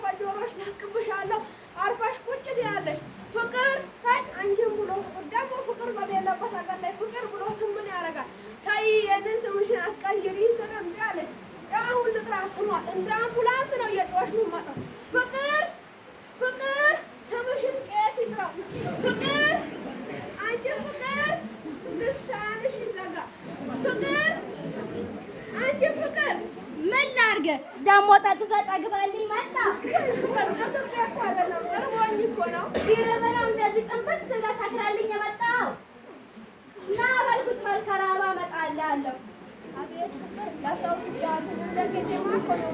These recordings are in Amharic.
በጆሮሽ ነቅብሻለሁ አርፋሽ ቁጭ ትያለሽ። ፍቅር ታይ አንቺን ብሎ ፍቅር ደግሞ ፍቅር በሌለበት ሀገር ላይ ፍቅር ብሎ ስም ምን ያደርጋል? ታይ የንን ስምሽን አስቀይሪ ስለምቢ አለሽ። አሁን ልጥራ ስሟል እንደ አምቡላንስ ነው እየጮሽ የምመጣው። ፍቅር ፍቅር ስምሽን ቄስ ይጥራው። ፍቅር አንቺ ፍቅር ልሳንሽ ይዘጋ። ፍቅር አንቺ ፍቅር ምን ላድርግ ደግሞ ጠጥተህ ጠግበልኝ መጣ። ሲርበለው እንደዚህ ጥንብስ ብለህ ሰክረልኝ የመጣው እና በልኩት በልከራባ እመጣልሃለሁ። አቤት ፍቅር ለሰው ልጅ እንደ ቄጤማ እኮ ነው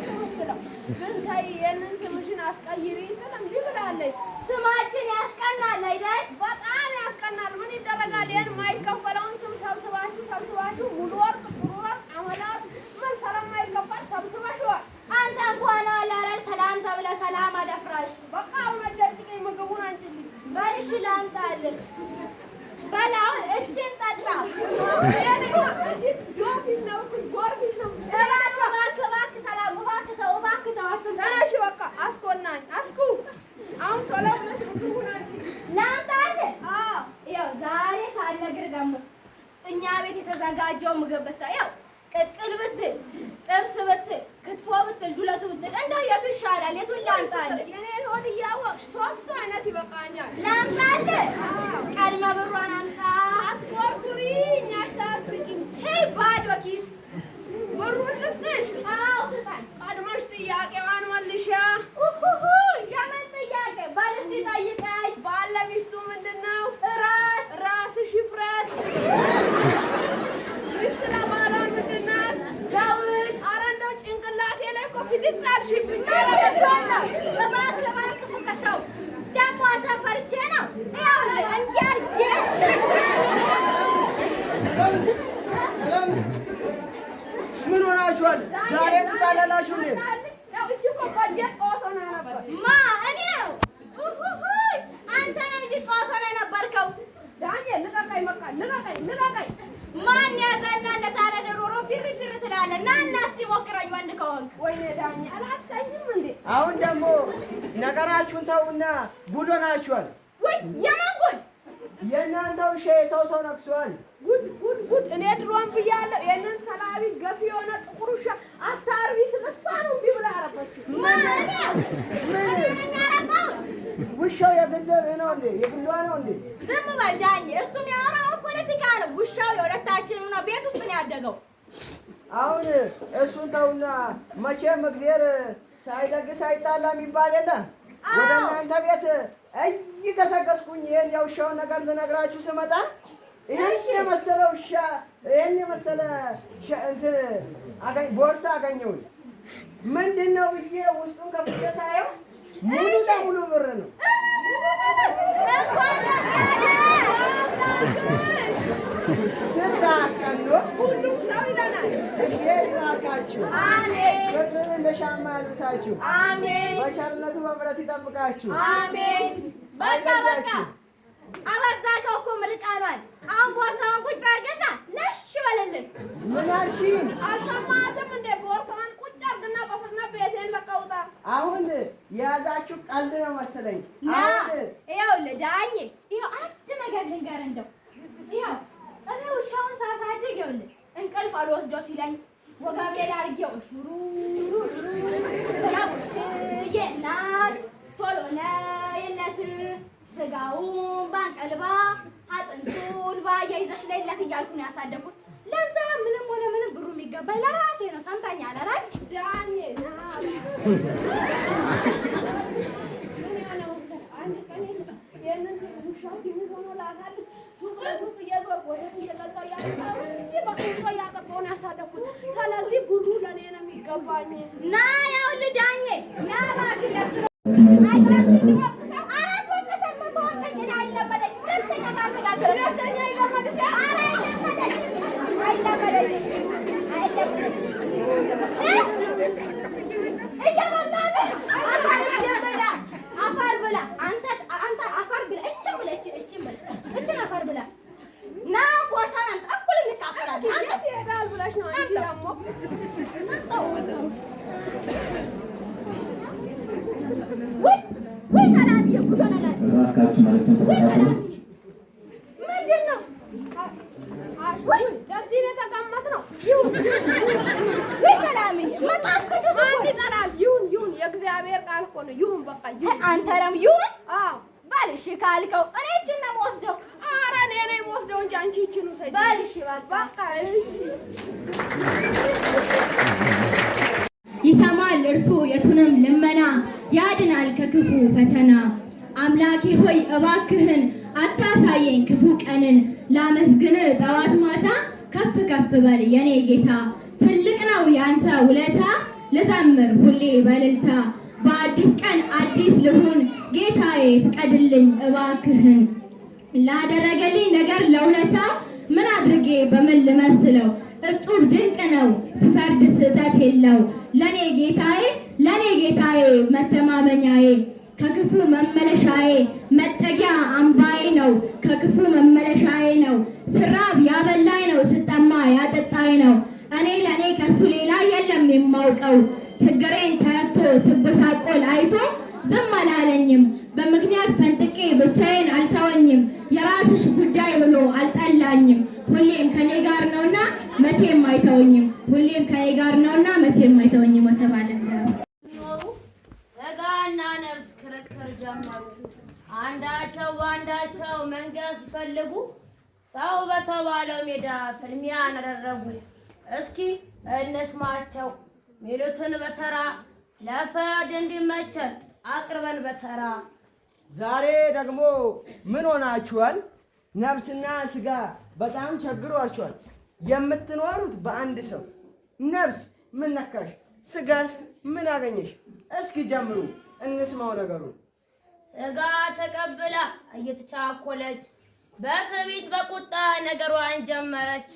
የምትለው። ግን ተይ ይሄንን ስምሽን አስቀይሪ ስል እምቢ ብላለች። ስማችን ያስቀናል አይደል? በጣም ያስቀናል። ምን ይደረጋል? ይሄን የማይከፈለውን ስም ሰብስባችሁ ሙሉ ወርቅ ጥሩ ወርቅ አመላር ምን ስለማይከፈል ሰብስበሽዋል። አንተ እንኳን አላረል ሰላም ተብለህ ሰላም አደፍራሽ። በቃ አሁን አደርጭኝ ምግቡን አንቺልኝ በልሽ ላምጣልህ። በል አሁን እችን ጠጣ። ተነሽ በቃ አስኮናኝ አስኩ አሁን ቶሎ ብለሽ ምግቡን አንቺልኝ ላምጣልህ። ይኸው ዛሬ ሳልነግርህ ደግሞ እኛ ቤት የተዘጋጀው ምግብ ብታይ ያው ቅቅል ብትል ጥብስ ብትል ክትፎ ብትል ዱለቱ ብትል እንደው የቱ ይሻላል? የቱን ላምጣልህ? የኔን ሆድ እያወቅሽ ሶስቱ አይነት ይበቃኛል። ላምጣልህ? ቀድመ ብሯን አምጣ። አትቆርቁሪኝ፣ አታስቂኝ። ሄይ ባዶ ኪስ ብሩን ልስጥሽ? አዎ ስጠኝ። ቀድመሽ ጥያቄዋን መልሻ። የምን ጥያቄ? በል እስኪ ጠይቀኝ። ባለ ሚስቱ ምንድን ነው? ራስሽ ይፍረስ። ሚስት ለባሏ ምንድን ናት? ዳዊት። ኧረ እንደው ጭንቅላቴ ላይ እኮ ፊት ጣልሽብኝ። እባክህ ፍቅር ደግሞ አንተ ፈርቼ ነው። ይኸውልህ እንዲህ አድርጌ ምን ሆናችኋል? ዛሬ ትጣላላችሁ እንዴ? ማ እኔው? አንተ ነህ እንጂ ጦስ ሆነህ የነበርከው። ዳንኤል ልቀቀኝ፣ በቃ ልቀቀኝ። ማን ያዘናል? ታዲያ ዶሮ ፊር ትላለህ። ና እና እስኪ ሞክረኝ ወንድ ከሆንክ። ወይኔ ዳንኤል አላስቀኝም እንዴ? አሁን ደግሞ ነገራችሁን ተውና ጉድ ሆናችኋል። ወይ የማን ጉድ? የእናንተው ሰው ነክሷል። ጉድ! እኔ ድሮም ብያለሁ። ይሄንን ሰላቢ ገፊ የሆነ ጥቁር ውሻ አታርቢ ስለሷ ነው እንዲህ ብላ ያረፈችው። ምን ያረባው? ውሻው የግልህ ነው እንዴ? የግሏ ነው እንዴ? ዝም በል ዳኝ። እሱም ያወራው ፖለቲካ ነው። ውሻው የሁለታችንም ነው። ቤት ውስጥ ነው ያደገው። አሁን እሱን ተውና መቼም እግዜር ሳይደግስ አይጣላ የሚባል የለ። ወደ እናንተ ቤት እየገሰገስኩኝ ይሄን የውሻውን ነገር ልነግራችሁ ስመጣ ይሄን የመሰለ ውሻ ይሄን የመሰለ ቦርሳ አገኘሁኝ። ምንድነው ብዬ ውስጡን ከፍቼ ሳየው ሙሉ ለሙሉ ብር ነው። ስራ አስቀኖ ሁሉም ሰው ይለናል። እግዚአብሔር ይባርካችሁ። አሜን። ፍቅርን እንደ ሻማ ያልብሳችሁ። አሜን። በቸርነቱ በምሕረቱ ይጠብቃችሁ። አሜን። በቃ አበዛከው እኮ ምርቃኗን። አሁን ቦርሳዋን ቁጭ አድርግና ለሽ በልልን። ምን አልሽኝ? አልሰማትም እንዴ? ቦርሳዋን ቁጭ አድርግና በፍጥነት ቤቴን ለቀውጣ። አሁን የያዛችሁ ቀልድ ነው መሰለኝ። ይኸውልህ ዳኜ፣ ይኸው አንድ ነገር ልንገርህ። እንደው ይኸው እኔ ውሻውን ሳሳድግ ይኸውልህ እንቅልፍ አልወስዶ ሲለኝ ወገቤ ላይ አድርጌው ሹሩ ያውሽዬ እናት ቶሎ ነይለት ስጋውን ባንቀልባ አጥንቱን ባያይዘሽ ለይለት እያልኩ ነው ያሳደኩት። ለዛ ምንም ሆነ ምንም ብሩ የሚገባኝ ለራሴ ነው። ሰምተኛል አይደል ዳኜ? አንድ ቀን የምን ውሻው ሆኖ ላጋል ሱቅ እየዞርኩ ወይም እየጠጣሁ ያጠፋውን ያሳደኩት። ስለዚህ ብሩ ለእኔ ነው የሚገባኝ። ና ይኸውልህ ዳኜ፣ ና እባክህ አይለመደኝ ሁለተኛ ካልተጋገረ ሁለተኛ አይለመደሽ ኧረ አይለመደኝ እየበላን አፈር ብላ አንተ አፈር ብላ እቺን ብላ እቺን አፈር ብላ ና ጎሳናን እኩል እንካፈላለን አንተ ትሄዳል ብለሽ ነው አንቺ ደግሞ ወይ ሰላምዬ ጉድ ሆነናል ወይ ሰላምዬ ምንድን ነው ወይ ለዚህ ነው የተቀመጥነው ይሁን ወይ ሰላምዬ መጽሐፍ ቅዱስ አንድ ይጠራል ይሁን የእግዚአብሔር ቃል እኮ ነው ይሁን በቃ ይሁን አንተ ደግሞ ይሁን አዎ በል እሺ ካልከው እኔ እቺን ነው የምወስደው ኧረ እኔ ነኝ የምወስደው እንጂ አንቺ እቺን ውሰጂ በል እሺ በቃ እሺ ይሰማል እርሱ የቱንም ልመና ያድናል ከክፉ ፈተና። አምላኬ ሆይ እባክህን አታሳየኝ ክፉ ቀንን ላመስግን ጠዋት ማታ ከፍ ከፍ በል የኔ ጌታ ትልቅ ነው ያንተ ውለታ ልዘምር ሁሌ በእልልታ በአዲስ ቀን አዲስ ልሁን ጌታዬ ፍቀድልኝ እባክህን ላደረገልኝ ነገር ለውለታ ምን አድርጌ በምን ልመስለው እጹብ ድንቅ ነው ስፈርድ ስህተት የለው ለኔ ጌታዬ መተማመኛዬ ከክፉ መመለሻዬ መጠጊያ አምባዬ ነው ከክፉ መመለሻዬ ነው ስራብ ያበላኝ ነው ስጠማ ያጠጣኝ ነው እኔ ለኔ ከሱ ሌላ የለም የማውቀው ችግሬን ተረድቶ ስበሳቆል አይቶ ዝም አላለኝም በምክንያት ፈንጥቄ ብቻዬን አልተወኝም የራስሽ ጉዳይ ብሎ አልጠላኝም ሁሌም ከኔ ጋር ነውና መቼም አይተወኝም ሁሌም ከኔ ጋር ነውና መቼም አይተወኝም ወሰባለት ስጋና ነፍስ ክርክር ጀመሩ አንዳቸው በአንዳቸው መንገስ ሲፈልጉ ሰው በተባለው ሜዳ ፍልሚያን አደረጉ እስኪ እንስማቸው ሚሉትን በተራ ለፍርድ እንዲመቸን አቅርበን በተራ ዛሬ ደግሞ ምን ሆናችኋል ነፍስና ስጋ በጣም ቸግሯችኋል የምትኖሩት በአንድ ሰው ነፍስ ምን ነካሽ ስጋስ ምን አገኘሽ እስኪ ጀምሩ እንስማው ነገሩ ስጋ ተቀብላ እየተቻኮለች በትዕቢት በቁጣ ነገሯን ጀመረች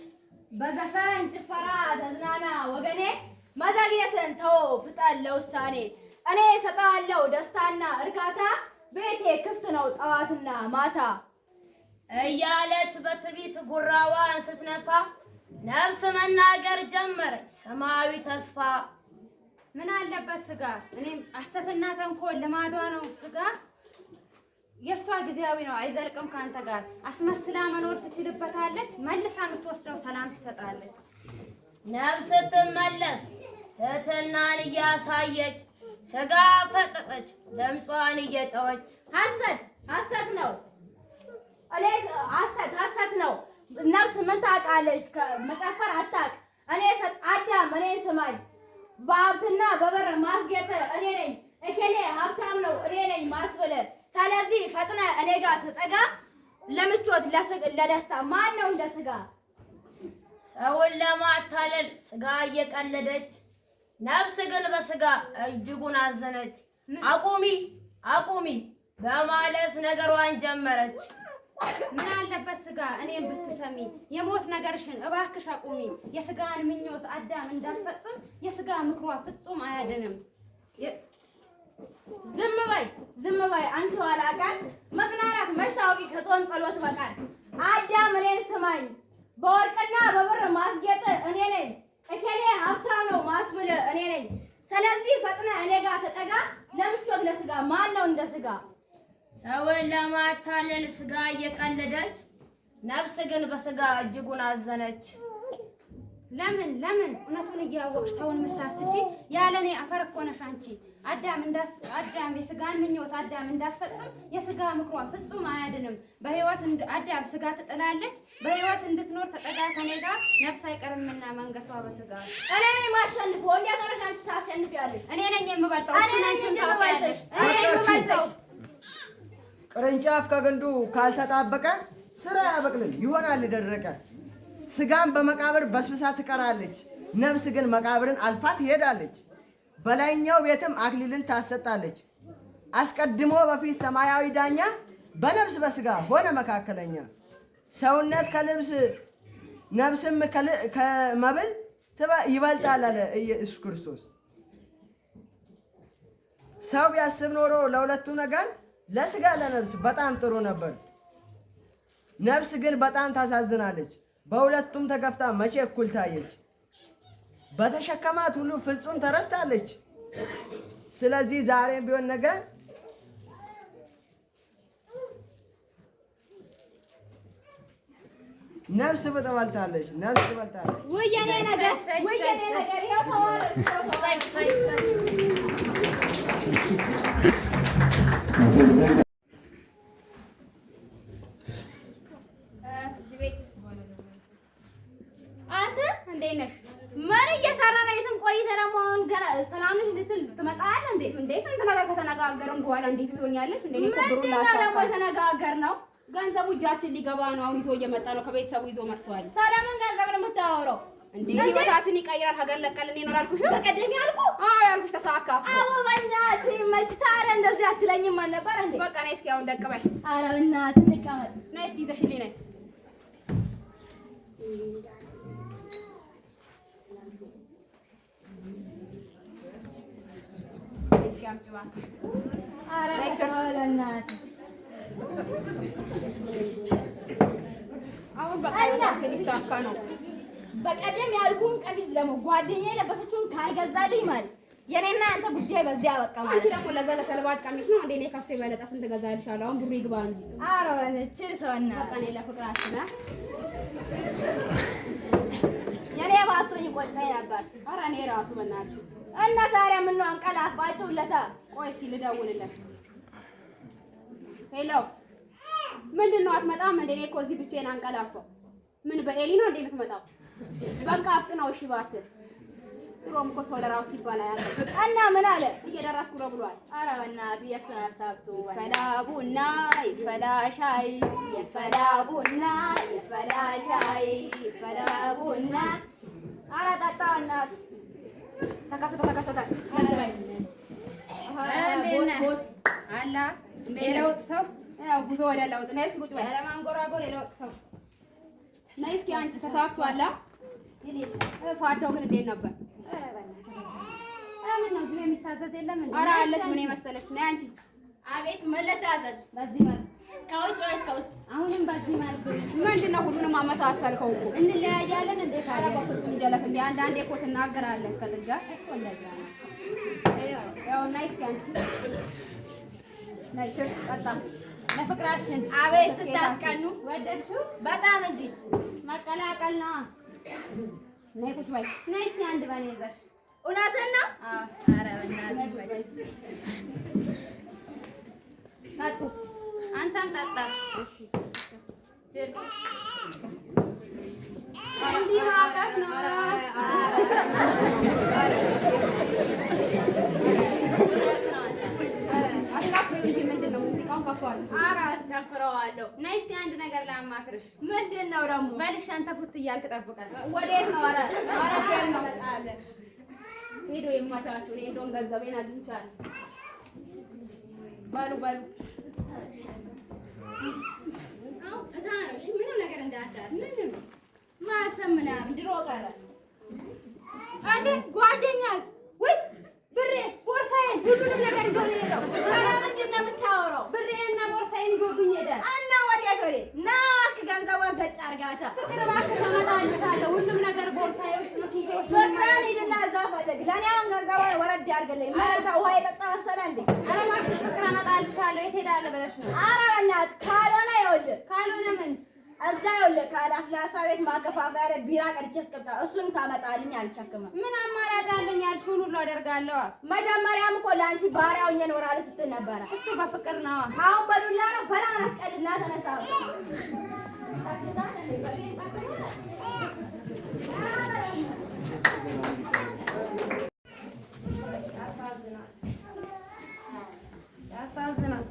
በዘፈን ጭፈራ ተዝናና ወገኔ መዘግየትን ተው ፍጠን ለውሳኔ እኔ እሰጥሃለሁ ደስታና እርካታ ቤቴ ክፍት ነው ጠዋትና ማታ እያለች በትዕቢት ጉራዋን ስትነፋ ነፍስ መናገር ጀመረች ሰማያዊ ተስፋ ምን አለበት ስጋ እኔም ሐሰትና ተንኮል ልማዷ ነው ስጋ የእርሷ ጊዜያዊ ነው አይዘልቅም ካንተ ጋር አስመስላ መኖር ትችልበታለች መልሳ የምትወስደው ሰላም ትሰጣለች ነፍስ ስትመለስ ትሕትናን እያሳየች ስጋ ፈጠጠች ድምጿን እየጮኸች ሐሰት ነው እኔ ሐሰት ነው ነፍስ ምን ታውቃለች መጨፈር አታውቅ እኔ አዳም እኔ ስማኝ በሀብትና በበር ማስጌጥ እኔ ነኝ እከሌ ሀብታም ነው እኔ ነኝ ማስበለ ስለዚህ ፈጥነ እኔ ጋር ተጠጋ ለምቾት ለደስታ ማን ነው እንደ ስጋ ሰውን ለማታለል ስጋ እየቀለደች ነፍስ ግን በስጋ እጅጉን አዘነች አቁሚ በማለት ነገሯን ጀመረች ምን አለበት ስጋ እኔም ብትሰሚ የሞት ነገርሽን እባክሽ አቁሚ የስጋን ምኞት አዳም እንዳልፈጽም የስጋ ምክሯ ፍጹም አያድንም ዝም በይ አንቺ ዋላቃት መዝናናት መሽታውቂ ከጾም ጸሎት በቃል አዳም እኔን ስማኝ በወርቅና በብር ማስጌጥ እኔ ነኝ እከሌ ሀብታም ነው ማስብል እኔ ነኝ ስለዚህ ፈጥነ እኔ ጋር ተጠጋ ለምቾት ለስጋ ማን ነው እንደ ስጋ ሰውን ለማታለል ስጋ እየቀለደች ነፍስ ግን በስጋ እጅጉን አዘነች ለምን እውነቱን እያወቅሽ ሰውን የምታስቺ ያለኔ አፈር እኮ ነሽ አንቺ አዳም የስጋን ምኞት አዳም እንዳትፈጽም የስጋ ምክሯ ፍጹም አያድንም በህይወት አዳም ስጋ ትጥላለች በህይወት እንድትኖር ተጠጋ ከኔ ጋር ነፍስ አይቀርምና መንገሷ በስጋ እኔ ነኝ ማሸንፈው እንዴት ሆነሽ አንቺ ታሸንፊያለሽ እኔ ነኝ የምበልጠው እኔ ነኝ የምበልጠው እኔ ነኝ የምበልጠው ቅርንጫፍ ከግንዱ ካልተጣበቀ ስራ ያበቅልም ይሆናል ደረቀ ስጋም በመቃብር በስብሳ ትቀራለች ነፍስ ግን መቃብርን አልፋ ትሄዳለች በላይኛው ቤትም አክሊልን ታሰጣለች አስቀድሞ በፊት ሰማያዊ ዳኛ በነፍስ በስጋ ሆነ መካከለኛ ሰውነት ከልብስ ነፍስም ከመብል ይበልጣል አለ ኢየሱስ ክርስቶስ። ሰው ቢያስብ ኖሮ ለሁለቱ ነገር ለስጋ ለነፍስ በጣም ጥሩ ነበር። ነፍስ ግን በጣም ታሳዝናለች። በሁለቱም ተገፍታ መቼ እኩል ታየች? በተሸከማት ሁሉ ፍጹም ተረስታለች። ስለዚህ ዛሬም ቢሆን ነገር ነፍስ ትበልጣለች። ነፍስ ትበልጣለች። ወየኔ ነገር ይኸው ተዋረድ። አንተ እንዴት ነሽ? ምን እየሰራ ነው? የትም ቆይተህ ደግሞ አሁን ገና ሰላም ነሽ ልትል ትመጣለህ እንዴ? እንዴ ስንት ነገር ከተነጋገርን በኋላ እንዴት ትሆኛለሽ? እንዴ ምንድን ነው ደግሞ የተነጋገርነው? ገንዘቡ እጃችን ሊገባ ነው። አሁን ይዞ እየመጣ ነው። ከቤተሰቡ ይዞ መጥቷል። ሰላምን ገንዘብ ነው የምታወራው? እንዴ ህይወታችን ይቀይራል። ሀገር ለቀልን ይኖር አልኩሽ። በቀደም ያልኩህ? አዎ ያልኩሽ ተሳካ። አዎ በእናትህ መች ታዲያ እንደዚህ አትለኝም አልነበር እንዴ? በቃ ነይ እስኪ አሁን ደቅ በይ። ኧረ በእናትህ እንቀመጥ። ነይ እስኪ ይዘሽልኝ ነይ። እስኪ አምጪ እባክህ። ኧረ በእናትህ አሁን በቃ ህይወታችን ሊሳካ ነው። በቀደም ያልኩህን ቀሚስ ደግሞ ጓደኛዬ የለበሰችውን ካልገዛልኝ ማለት የኔና ያንተ ጉዳይ በዚያ በቃ ማለት። አንቺ ደግሞ ለዛ ለሰልባጭ ቀሚስ ነው እንዴ? እኔ ከሱ የበለጠ ስንት እገዛልሻለሁ? አሁን ብሩ ይግባ እንጂ። ኧረ በእናትህ ሰውና በቃ እኔ ለፍቅራችን የኔ ባትሆኝ ቆጨኝ ነበር። ኧረ እኔ ራሱ በእናትሽ እና ታዲያ ምነው አንቀላፋችሁለታ? ቆይ እስኪ ልደውልለት። ሄሎ ምንድን ነው አትመጣም እንዴ? እኔ እኮ እዚህ ብቻዬን አንቀላፋው። ምን በኤሊ ነው እንዴ የምትመጣው? በቃ አፍጥነው እሺ እባክህ። ድሮም እኮ ሰው ለራሱ ሲባል አያውቅም። እና ምን አለ? እየደረስኩ ነው ብሏል። ኧረ በእናትህ የእሱን ሀሳብ ተው። ይፈላ ቡና ይፈላ ሻይ ይፈላ ቡና ይፈላ ሻይ ይፈላ ቡና። ኧረ ጠጣ እናትህ። ተከሰተ ቦስ አላ የለውጥ ሰው ያው ጉዞ ወደ ለውጥ ነይ እስኪ ቁጭ በይ። ለማንጎራጎር የለውጥ ሰው ነይ እስኪ አንቺ ተሳክቷል። ፋዳው ግን እንዴት ነበር? ምን ነው እዚህ የሚታዘዝ የለም እንዴ? ኧረ አለች ምን የመሰለች። ነይ አንቺ። አቤት ምን ልታዘዝ? በዚህ መልክ ከውጭ ወይስ ከውስጥ? አሁንም በዚህ መልክ ምንድን ነው ሁሉንም አመሳሰልከው እኮ። እንለያያለን እንዴ? ኧረ በፍጹም ጀለስ እንዴ አንዳንዴ እኮ ትናገራለህ እስከ ጥጋ እኮ እንደዛ ነው። ያው ነይ እስኪ አንቺ ነይ ቸርስ ጠጣ ለፍቅራችን አቤት ስታስቀኑ። ወደድሽው? በጣም እንጂ መቀላቀል ነው። ነይ ቁጭ በይ። ነይ እስኪ አንድ በኔ ይዘሽ። እውነትህን ነው? አዎ ኧረ በእናትህ ጠጡ። አንተም ጠጣ። ቺርስ። እንዲህ ማቀፍ ነው። አስካፍሉ እንጂ ምንድን ነው ሙዚቃውን ከፏል። ኧረ አስጨፍረዋለሁ። ነይ እስኪ አንድ ነገር ላማክርሽ። ምንድን ነው ደግሞ? በልሽ አንተ ፉት እያልክ ጠብቀን። ወዴት ነው? ኧረ ፌር ነው ሄዶ የማታችሁ። እኔ እንደውም ገንዘቤን አግኝቻለሁ። በሉ አሁን ፈታ ነው። እሺ ምንም ነገር እንዳታስብ። ማሰብ ምናምን ድሮ ቀረ። አንዴ ጓደኛስ ወይ ብሬ ቦርሳዬን ሁሉንም ነገር እንደሆነ ሄደው ሰላም ምንድን ነው የምታወራው? ብሬና ቦርሳዬን ይዞብኝ ሄደ እና ወዴት እና ገንዘቧን ዘጭ አድርጋታ። ፍቅር እባክሽ አመጣልሻለሁ። ሁሉም ነገር ቦርሳዬ ውስጥ ነው፣ ኪሴ ውስጥ ነው። ፍቅርን ሂድና እዛ ፈልግ። ለእኔ አሁን ገንዘቧን ወረድ ያድርግልኝ። ማለት ውሃ የጠጣ መሰለህ እንዴ? ኧረ እባክሽ ፍቅር አመጣልሻለሁ። የት ሄዳለህ ብለሽ ነው? ኧረ በእናትህ ካልሆነ ይኸውልህ ካልሆነ ምን እዛ ይኸውልህ ከለስላሳ ቤት ማከፋፈያ ላይ ቢራ ቀድቼ አስቀምጣ። እሱን ታመጣልኝ አልሸክምም። ምን አማራጭ አለኝ? ያልሽውን ሁሉ አደርጋለሁ። መጀመሪያም እኮ ለአንቺ ባሪያ ሆኜ እኖራለሁ ስትል ነበረ። እሱ በፍቅር ነው። አሁን በዱላ ነው። በላን አስቀድና ተነሳ። ያሳዝናል።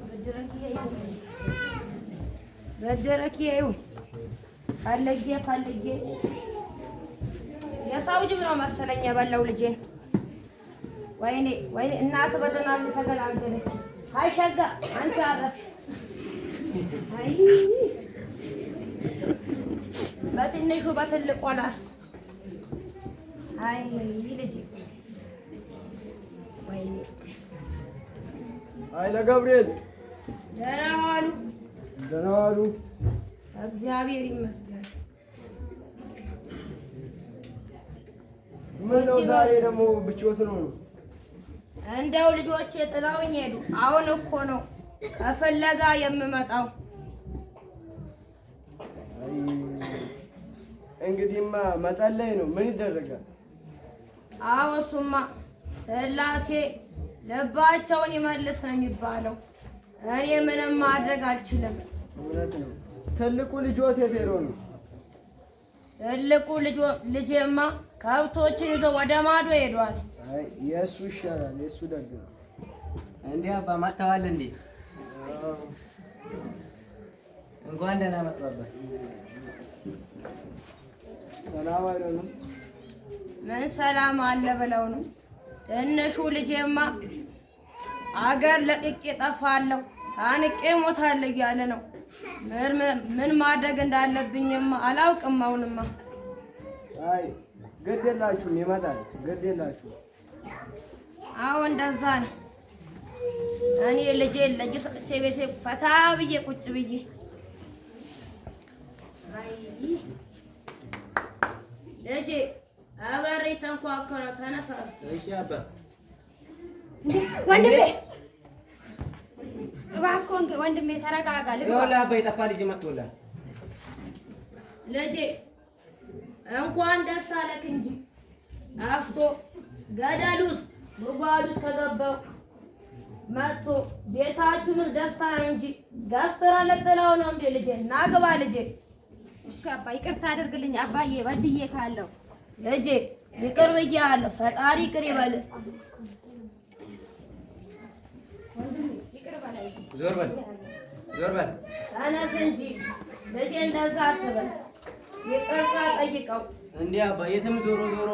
በደረኪያ ይሁን ፈልጌ የሰው ጅብ ነው መሰለኝ የበላው ልጄን። ወይኔ እናት በደህና ተገላገለች። አይሸጋ አንቺ አረፍሽ አይ በትንሹ በትልቁ አላ አይ ልጅ ወይኔ ኃይለ ገብርኤል ደህና ዋሉ። ደህና ዋሉ። እግዚአብሔር ይመስገን። ምነው ዛሬ ደግሞ ብቻዎት ነው? እንደው ልጆቼ ጥለውኝ ሄዱ። አሁን እኮ ነው ከፍለጋ የምመጣው። እንግዲህማ መጸለይ ነው። ምን ይደረጋል? አዎ እሱማ ስላሴ ልባቸውን ይመልስ ነው የሚባለው። እኔ ምንም ማድረግ አልችልም። እውነት ነው። ትልቁ ልጆት የት ሄዶ ነው? ትልቁ ልጄማ ከብቶችን ይዞ ወደ ማዶ ሄዷል። አይ የእሱ ይሻላል። የእሱ ደግ ነው። እንዴ አባ መጥተዋል እንዴ? እንኳን ደህና መጡ አባ። ሰላም አይደለም? ምን ሰላም አለ ብለው ነው? ትንሹ ልጄማ አገር ለቅቄ ጠፋለሁ፣ ታንቄ ሞታለሁ እያለ ነው። ምን ማድረግ እንዳለብኝማ አላውቅም። አሁንማ አይ ግድ የላችሁም፣ ይመጣል። ግድ የላችሁም። አዎ እንደዛ ነው። እኔ ልጄ ለጅ ሰጥቼ ቤቴ ፈታ ብዬ ቁጭ ብዬ አይ ልጄ አበሬ ተንኳኳ ነው። ተነሳስ። እሺ አባ። ወንድሜ እባክህ ወንድሜ ተረጋጋ። ይኸውልህ አባ የጠፋ ልጅ መጥቶልሃል። ልጄ እንኳን ደስ አለክ እንጂ አፍቶ ገደል ውስጥ ጉድጓድ ውስጥ ከገባው መጥቶ ቤታችሁን ደስታ ነው እንጂ ገፍትራ ለጥላው ነው እንዴ? ልጄ ናግባ ልጄ። እሺ አባ ይቅርታ አድርግልኝ አባዬ፣ በድዬ ካለው ልጄ ይቅር ብዬሃለሁ። ፈጣሪ ይቅር ይበልህ። ዞር በል ዞር በል። ተነስ እንጂ ልጄ እንደዛ አትበል። ይቅርታ ጠይቀው። እንዴ አባ የትም ዞሮ ዞሮ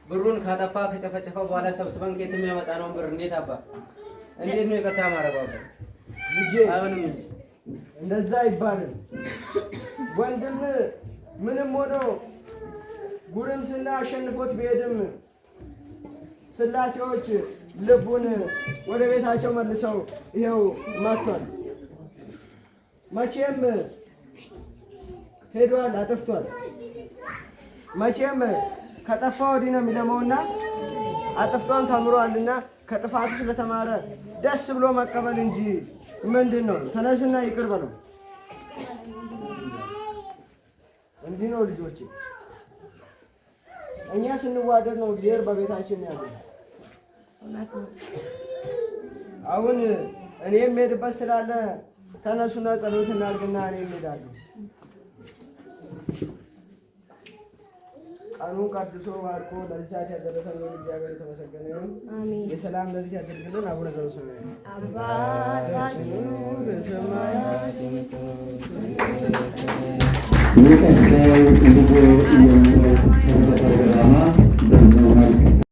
ብሩን ካጠፋ ከጨፈጨፈ በኋላ ሰብስበን ከየትም ያመጣነውን ብር እንዴት አባ እንዴት ነው ይቅርታ ማረጋው? ልጄ አይሆንም እንጂ እንደዛ አይባልም። ወንድም ምንም ሆኖ ጉርምስና አሸንፎት ቢሄድም ስላሴዎች ልቡን ወደ ቤታቸው መልሰው ይሄው መጥቷል። መቼም ሄዷል፣ አጥፍቷል። መቼም ከጠፋ ወዲህ ነው የሚለመውና አጥፍቷን ተምሯልና ከጥፋቱ ስለተማረ ደስ ብሎ መቀበል እንጂ ምንድን ነው? ተነስና ይቅር በለው። እንዲህ ነው ልጆቼ፣ እኛ ስንዋደድ ነው እግዚአብሔር በቤታችን ያለው። አሁን እኔ የምሄድበት ስላለ ተነሱና ጸሎት እናድርግና እኔ እሄዳለሁ። ቀኑን ቀድሶ ባርኮ ለዚህ ሰዓት ያደረሰን እግዚአብሔር የተመሰገነ ይሁን። አሜን። የሰላም ሌሊት ያድርግልን። አቡነ ዘበሰማያት አባታችን በሰማያት የምትኖር